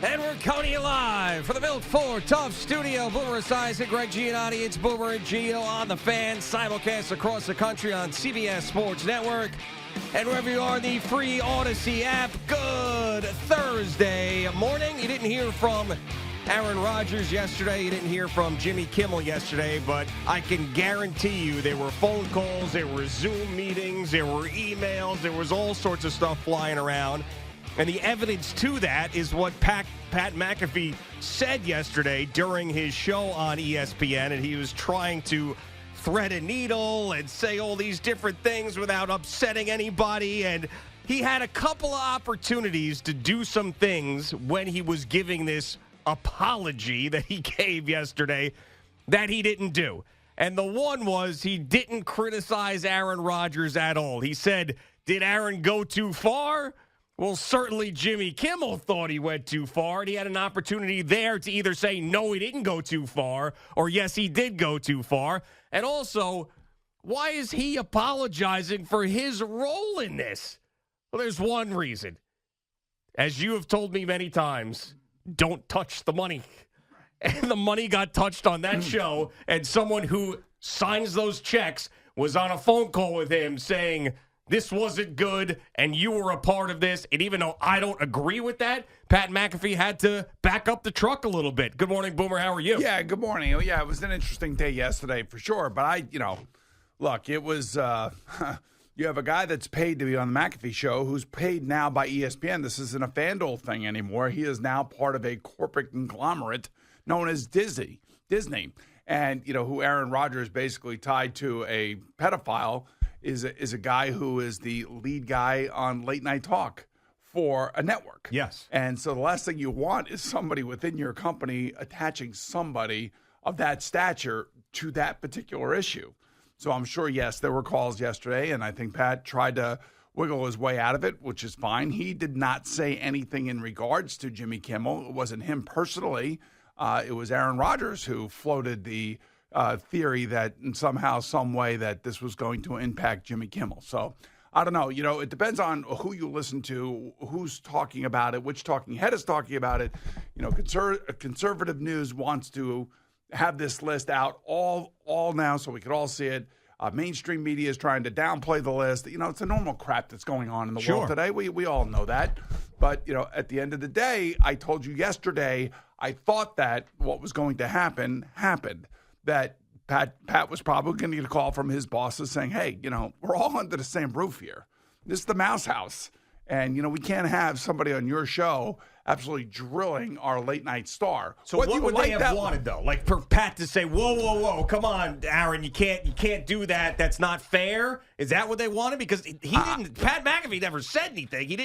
And we're coming to you live for the Built for Tough studio. Boomer Esiason, Greg Giannotti. It's Boomer and Gio on the Fan. Simulcast across the country on CBS Sports Network. And wherever you are in the free Odyssey app, good Thursday morning. You didn't hear from Aaron Rodgers yesterday. You didn't hear from Jimmy Kimmel yesterday. But I can guarantee you there were phone calls, there were Zoom meetings, there were emails, there was all sorts of stuff flying around. And the evidence to that is what Pat McAfee said yesterday during his show on ESPN, and he was trying to thread a needle and say all these different things without upsetting anybody. And he had a couple of opportunities to do some things when he was giving this apology that he gave yesterday that he didn't do. And the one was he didn't criticize Aaron Rodgers at all. He said, did Aaron go too far? Well, certainly Jimmy Kimmel thought he went too far, and he had an opportunity there to either say, no, he didn't go too far, or yes, he did go too far. And also, why is he apologizing for his role in this? Well, there's one reason. As you have told me many times, don't touch the money. And the money got touched on that show, and someone who signs those checks was on a phone call with him saying, this wasn't good, and you were a part of this. And even though I don't agree with that, Pat McAfee had to back up the truck a little bit. Good morning, Boomer. How are you? Yeah, good morning. Yeah, it was an interesting day yesterday for sure. But look, it was, you have a guy that's paid to be on the McAfee show who's paid now by ESPN. This isn't a FanDuel thing anymore. He is now part of a corporate conglomerate known as Disney. And, who Aaron Rodgers basically tied to a pedophile is a guy who is the lead guy on late night talk for a network. Yes. And so the last thing you want is somebody within your company attaching somebody of that stature to that particular issue. So I'm sure, yes, there were calls yesterday, and I think Pat tried to wiggle his way out of it, which is fine. He did not say anything in regards to Jimmy Kimmel. It wasn't him personally. It was Aaron Rodgers who floated the theory that in somehow, some way that this was going to impact Jimmy Kimmel. So I don't know. It depends on who you listen to, who's talking about it, which talking head is talking about it. Conservative news wants to have this list out all now so we could all see it. Mainstream media is trying to downplay the list. It's a normal crap that's going on in the world today. We all know that. But, at the end of the day, I told you yesterday, I thought that what was going to happen happened. That Pat was probably going to get a call from his bosses saying, hey, we're all under the same roof here. This is the Mouse House. And, we can't have somebody on your show absolutely drilling our late night star. So what would they have wanted, though? Like for Pat to say, whoa, come on, Aaron, you can't do that. That's not fair. Is that what they wanted? Because he didn't. Pat McAfee never said anything. He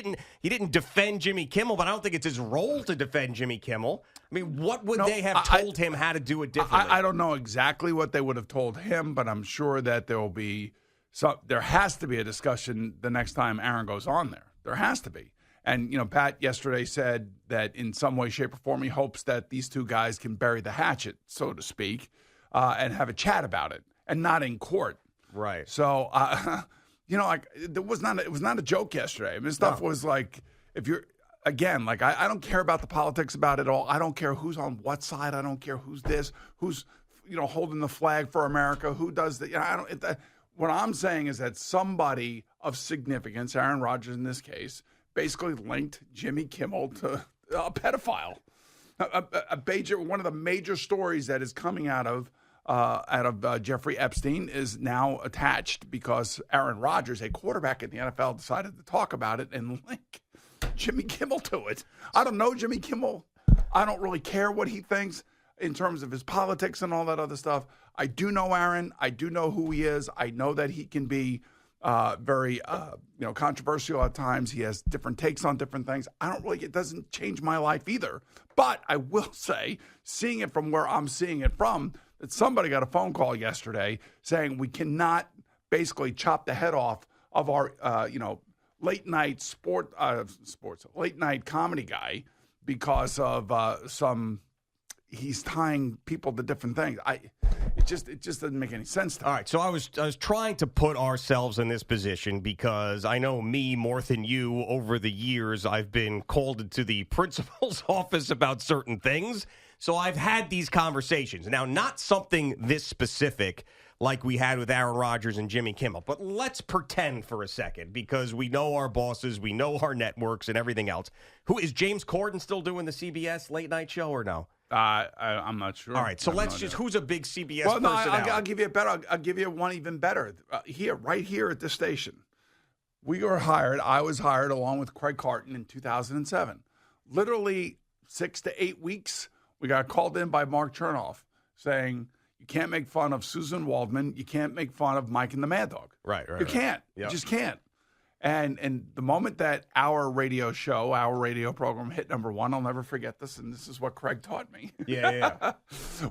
didn't defend Jimmy Kimmel, but I don't think it's his role to defend Jimmy Kimmel. I mean, what would they have told him how to do it differently? I don't know exactly what they would have told him, but I'm sure that there has to be a discussion the next time Aaron goes on there. There has to be. And, Pat yesterday said that in some way, shape, or form, he hopes that these two guys can bury the hatchet, so to speak, and have a chat about it, and not in court. Right. So, it was not a joke yesterday. I mean, stuff was like, if you're, again, like, I don't care about the politics about it all. I don't care who's on what side. I don't care who's this, who's, holding the flag for America, who does that. What I'm saying is that somebody of significance, Aaron Rodgers in this case, basically linked Jimmy Kimmel to a pedophile. One of the major stories that is coming out of Jeffrey Epstein is now attached because Aaron Rodgers, a quarterback in the NFL, decided to talk about it and link Jimmy Kimmel to it. I don't know Jimmy Kimmel. I don't really care what he thinks in terms of his politics and all that other stuff. I do know Aaron. I do know who he is. I know that he can be very controversial at times. He has different takes on different things. It doesn't change my life either. But I will say, seeing it from where I'm seeing it from, that somebody got a phone call yesterday saying we cannot basically chop the head off of our, late night late night comedy guy because of he's tying people to different things. It just doesn't make any sense to me. All right, so I was trying to put ourselves in this position because I know me more than you. Over the years, I've been called into the principal's office about certain things. So I've had these conversations. Now, not something this specific like we had with Aaron Rodgers and Jimmy Kimmel, but let's pretend for a second because we know our bosses, we know our networks and everything else. Who is James Corden still doing the CBS late night show or no? I'm not sure. All right, so let's just, who's a big CBS well, no, personality? I'll give you a better. I'll give you one even better. Right here at this station, we were hired. I was hired along with Craig Carton in 2007. Literally 6 to 8 weeks, we got called in by Mark Chernoff saying, you can't make fun of Susan Waldman. You can't make fun of Mike and the Mad Dog. Right. You can't. Yep. You just can't. And the moment that our radio program hit number one, I'll never forget this, and this is what Craig taught me. Yeah.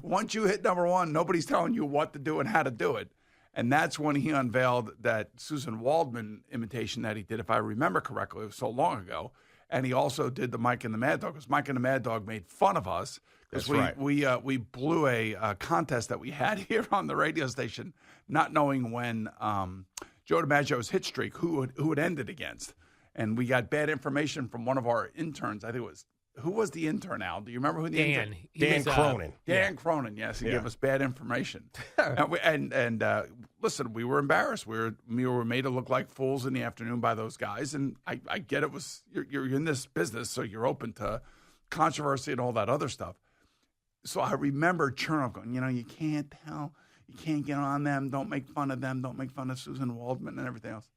Once you hit number one, nobody's telling you what to do and how to do it. And that's when he unveiled that Susan Waldman imitation that he did, if I remember correctly. It was so long ago. And he also did the Mike and the Mad Dog, because Mike and the Mad Dog made fun of us. Because we blew a contest that we had here on the radio station, not knowing when Joe DiMaggio's hit streak, who it ended against. And we got bad information from one of our interns. I think it was, who was the intern, Al? Do you remember who the intern? Dan Cronin. Dan Cronin, yes. He gave us bad information. and listen, we were embarrassed. We were made to look like fools in the afternoon by those guys. And I get it was, you're in this business, so you're open to controversy and all that other stuff. So I remember Chernoff going, you can't tell. You can't get on them. Don't make fun of them. Don't make fun of Susan Waldman and everything else.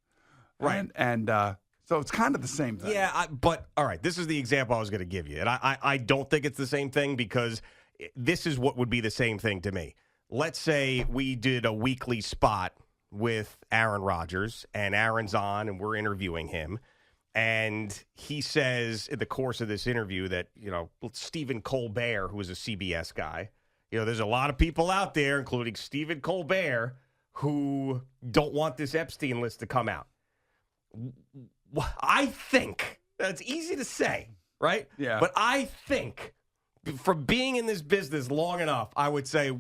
Right. And so it's kind of the same thing. Yeah, but all right, this is the example I was going to give you. And I don't think it's the same thing because this is what would be the same thing to me. Let's say we did a weekly spot with Aaron Rodgers, and Aaron's on, and we're interviewing him. And he says in the course of this interview that, Stephen Colbert, who is a CBS guy, there's a lot of people out there, including Stephen Colbert, who don't want this Epstein list to come out. I think, that's easy to say, right? Yeah. But I think from being in this business long enough, I would say,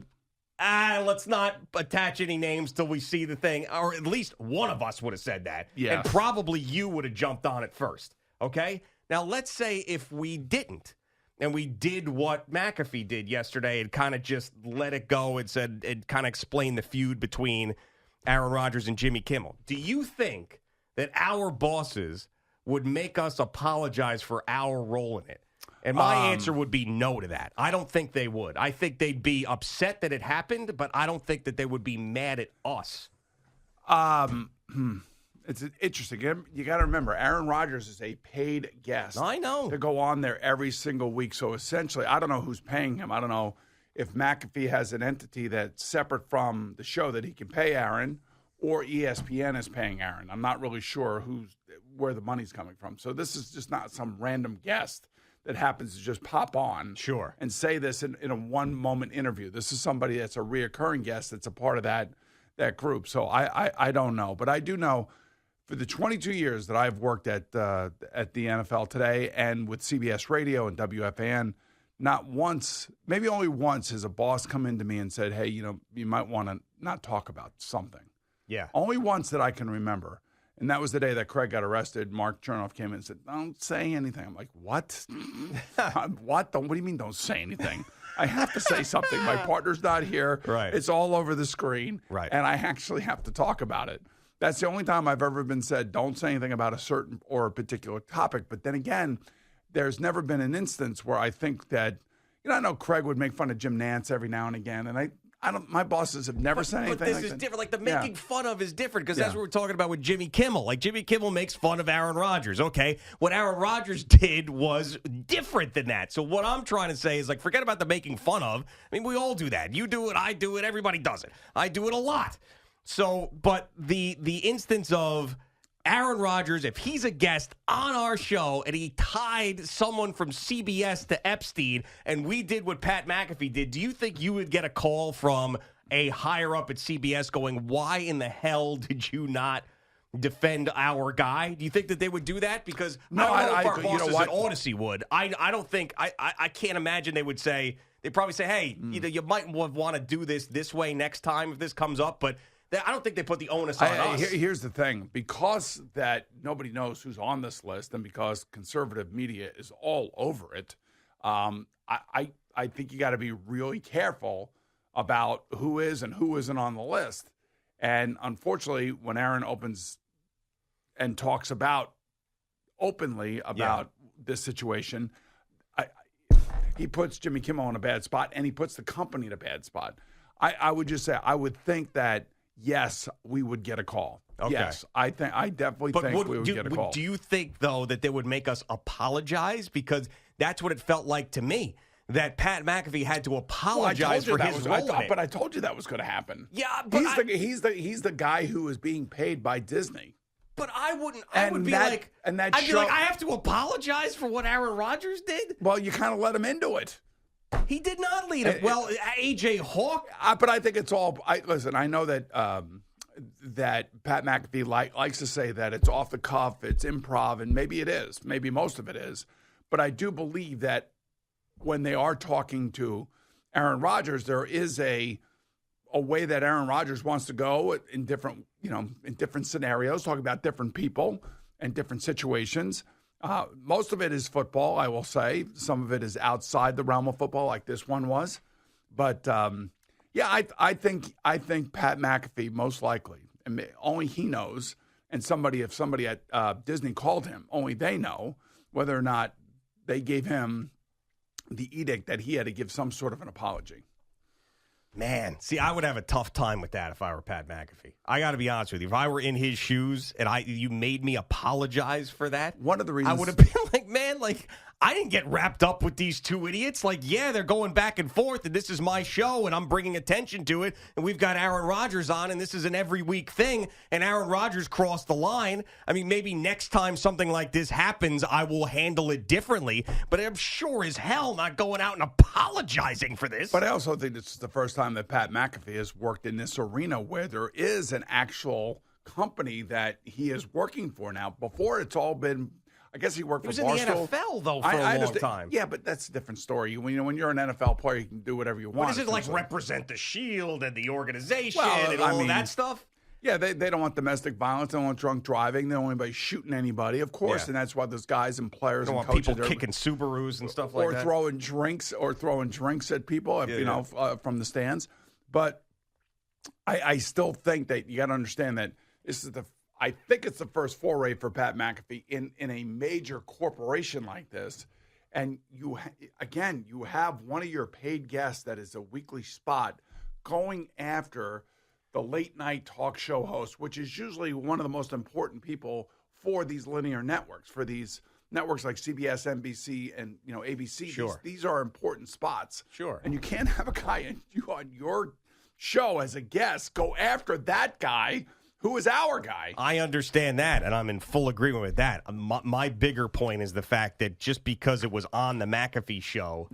let's not attach any names till we see the thing. Or at least one of us would have said that. Yeah. And probably you would have jumped on it first. Okay? Now, let's say if we didn't, and we did what McAfee did yesterday and kind of just let it go and said, and kind of explained the feud between Aaron Rodgers and Jimmy Kimmel. Do you think that our bosses would make us apologize for our role in it? And my answer would be no to that. I don't think they would. I think they'd be upset that it happened, but I don't think that they would be mad at us. It's interesting. You got to remember, Aaron Rodgers is a paid guest. I know. To go on there every single week. So essentially, I don't know who's paying him. I don't know if McAfee has an entity that's separate from the show that he can pay Aaron, or ESPN is paying Aaron. I'm not really sure where the money's coming from. So this is just not some random guest that happens to just pop on and say this in a one-moment interview. This is somebody that's a reoccurring guest that's a part of that group. So I don't know. But I do know for the 22 years that I've worked at the NFL Today and with CBS Radio and WFAN, not once, maybe only once, has a boss come into me and said, hey, you might want to not talk about something. Yeah. Only once that I can remember. And that was the day that Craig got arrested. Mark Chernoff came in and said, don't say anything. I'm like, what? What do you mean don't say anything? I have to say something. My partner's not here. Right. It's all over the screen. Right. And I actually have to talk about it. That's the only time I've ever been said, don't say anything about a certain or a particular topic. But then again, there's never been an instance where I think that, I know Craig would make fun of Jim Nantz every now and again. And I don't. My bosses have never said anything. But this like is that. different. Like the making fun of is different because that's what we're talking about with Jimmy Kimmel. Like Jimmy Kimmel makes fun of Aaron Rodgers. Okay, what Aaron Rodgers did was different than that. So what I'm trying to say is like, forget about the making fun of. I mean, we all do that. You do it. I do it. Everybody does it. I do it a lot. So, but the instance of Aaron Rodgers, if he's a guest on our show and he tied someone from CBS to Epstein and we did what Pat McAfee did, do you think you would get a call from a higher up at CBS going, why in the hell did you not defend our guy? Do you think that they would do that? Because I don't know if our bosses at Odyssey would. I don't think, I can't imagine they would say, They probably say, hey, you might want to do this way next time if this comes up, but I don't think they put the onus on us. Here's the thing. Because that nobody knows who's on this list and because conservative media is all over it, I think you got to be really careful about who is and who isn't on the list. And unfortunately, when Aaron opens and talks openly about this situation, he puts Jimmy Kimmel in a bad spot and he puts the company in a bad spot. I would just say, I would think that, yes, we would get a call. Okay. Yes, I definitely think we would get a call. Do you think, though, that they would make us apologize? Because that's what it felt like to me, that Pat McAfee had to apologize for his role in it. But I told you that was going to happen. Yeah, but he's the guy who is being paid by Disney. But I would be like, I have to apologize for what Aaron Rodgers did? Well, you kind of let him into it. He did not lead it. Well, A.J. Hawk. But I think it's all. Listen, I know that that Pat McAfee likes to say that it's off the cuff, it's improv, and maybe it is. Maybe most of it is. But I do believe that when they are talking to Aaron Rodgers, there is a way that Aaron Rodgers wants to go in different scenarios, talking about different people and different situations. Most of it is football, I will say. Some of it is outside the realm of football, like this one was. But I think Pat McAfee most likely, and only he knows. And if somebody at Disney called him, only they know whether or not they gave him the edict that he had to give some sort of an apology. Man, see, I would have a tough time with that if I were Pat McAfee. I got to be honest with you. If I were in his shoes and you made me apologize for that, one of the reasons I would have been like, man, I didn't get wrapped up with these two idiots. They're going back and forth, and this is my show, and I'm bringing attention to it, and we've got Aaron Rodgers on, and this is an every week thing, and Aaron Rodgers crossed the line. I mean, maybe next time something like this happens, I will handle it differently, but I'm sure as hell not going out and apologizing for this. But I also think this is the first time that Pat McAfee has worked in this arena where there is an actual company that he is working for now. Before, it's all been... I guess he worked for Barstool. He was in the NFL, though, for a long time. Yeah, but that's a different story. When you're an NFL player, you can do whatever you want. What is it represent the Shield and the organization and all that stuff? Yeah, they don't want domestic violence. They don't want drunk driving. They don't want anybody shooting anybody, of course. Yeah. And that's why those guys and players and coaches people kicking Subarus and stuff like that. Or throwing drinks at people, from the stands. But I still think that you got to understand that this is I think it's the first foray for Pat McAfee in a major corporation like this. And you have one of your paid guests that is a weekly spot going after the late night talk show host, which is usually one of the most important people for these linear networks, for these networks like CBS, NBC, and ABC. Sure. These are important spots. Sure. And you can't have a guy on your show as a guest go after that guy who is our guy. I understand that, and I'm in full agreement with that. My bigger point is the fact that just because it was on the McAfee show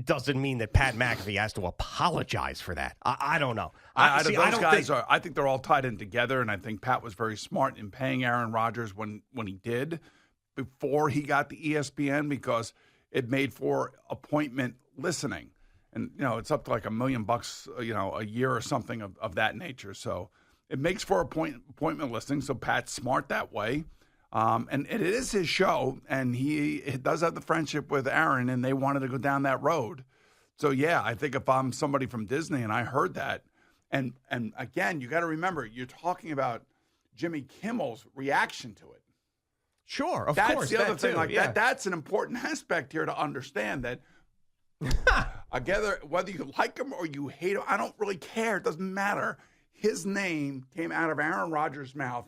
doesn't mean that Pat McAfee has to apologize for that. I don't know. I think they're all tied in together, and I think Pat was very smart in paying Aaron Rodgers when he did before he got the ESPN because it made for appointment listening. And, it's up to like $1 million, a year or something of that nature. So it makes for appointment listing, so Pat's smart that way. And it is his show, and he does have the friendship with Aaron, and they wanted to go down that road. So, yeah, I think if I'm somebody from Disney and I heard that, and again, you got to remember, you're talking about Jimmy Kimmel's reaction to it. Sure, of that's course. That's the other thing. That. That's an important aspect here to understand that whether you like him or you hate him, I don't really care. It doesn't matter. His name came out of Aaron Rodgers' mouth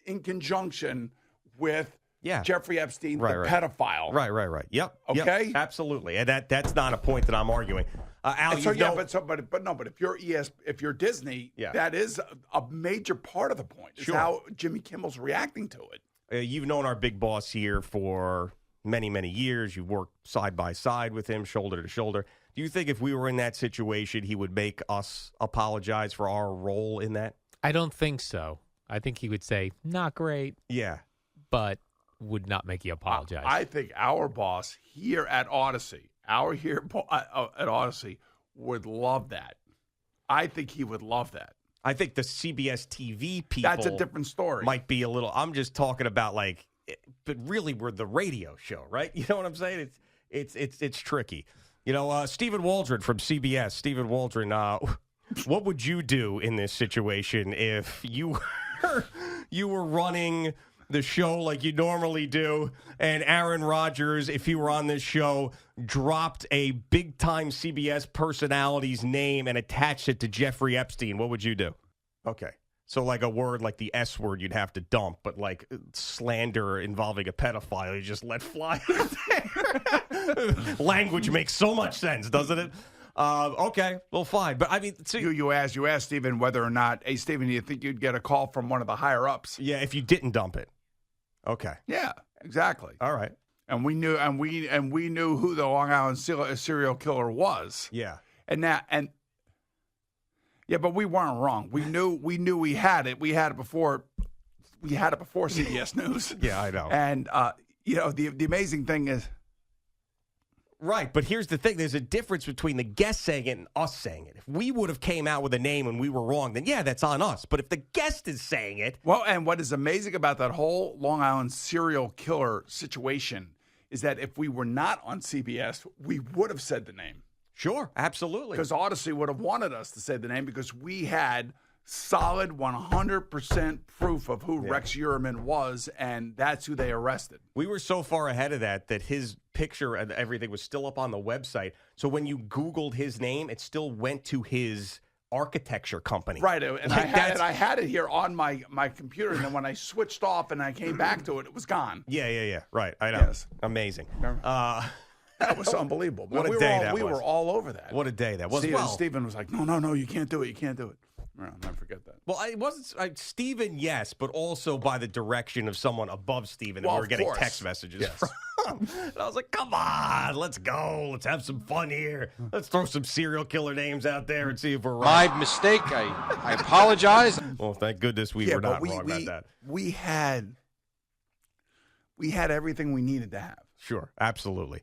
in conjunction with Jeffrey Epstein, the pedophile. Right. Yep. Okay. Yep, absolutely. And that's not a point that I'm arguing. Al, but if you're Disney, that is a major part of the point. Is how Jimmy Kimmel's reacting to it. You've known our big boss here for many, many years. You've worked side by side with him, shoulder to shoulder. Do you think if we were in that situation, he would make us apologize for our role in that? I don't think so. I think he would say, not great. Yeah. But would not make you apologize. I think our boss here at Odyssey, our here at Odyssey would love that. I think he would love that. I think the CBS TV people. That's a different story. Might be a little. I'm just talking about but really we're the radio show, right? You know what I'm saying? It's tricky. Stephen Waldron from CBS. Stephen Waldron. What would you do in this situation if you were running the show like you normally do, and Aaron Rodgers, if he were on this show, dropped a big-time CBS personality's name and attached it to Jeffrey Epstein? What would you do? Okay. So like a word like the S word you'd have to dump, but like slander involving a pedophile, you just let fly. Language makes so much sense, doesn't it? Okay, well, fine. But I mean, so you asked Stephen whether or not, hey, Stephen, do you think you'd get a call from one of the higher ups? Yeah, if you didn't dump it. Okay. Yeah, exactly. All right. And we knew who the Long Island serial killer was. Yeah. But we weren't wrong. We knew we had it. We had it before. We had it before CBS News. Yeah, I know. And the amazing thing is. Right, but here's the thing. There's a difference between the guest saying it and us saying it. If we would have came out with a name and we were wrong, then yeah, that's on us. But if the guest is saying it... Well, and what is amazing about that whole Long Island serial killer situation is that if we were not on CBS, we would have said the name. Sure, absolutely. Because Odyssey would have wanted us to say the name because we had solid 100% proof of who Rex Uriman was, and that's who they arrested. We were so far ahead of that his picture and everything was still up on the website. So when you Googled his name, it still went to his architecture company. Right, and I had it here on my computer, and then when I switched off and I came back to it, it was gone. Yeah. Right, I know. Yes. Amazing. That was unbelievable. What a day that was. We were all over that. What a day that was. Stephen was like, no, you can't do it. You can't do it. I'll never forget that. Well, it wasn't Stephen, yes, but also by the direction of someone above Stephen that we were getting text messages from. And I was like, come on, let's go. Let's have some fun here. Let's throw some serial killer names out there and see if we're right. My mistake. I apologize. Well, thank goodness we were not wrong about that. We had everything we needed to have. Sure, absolutely.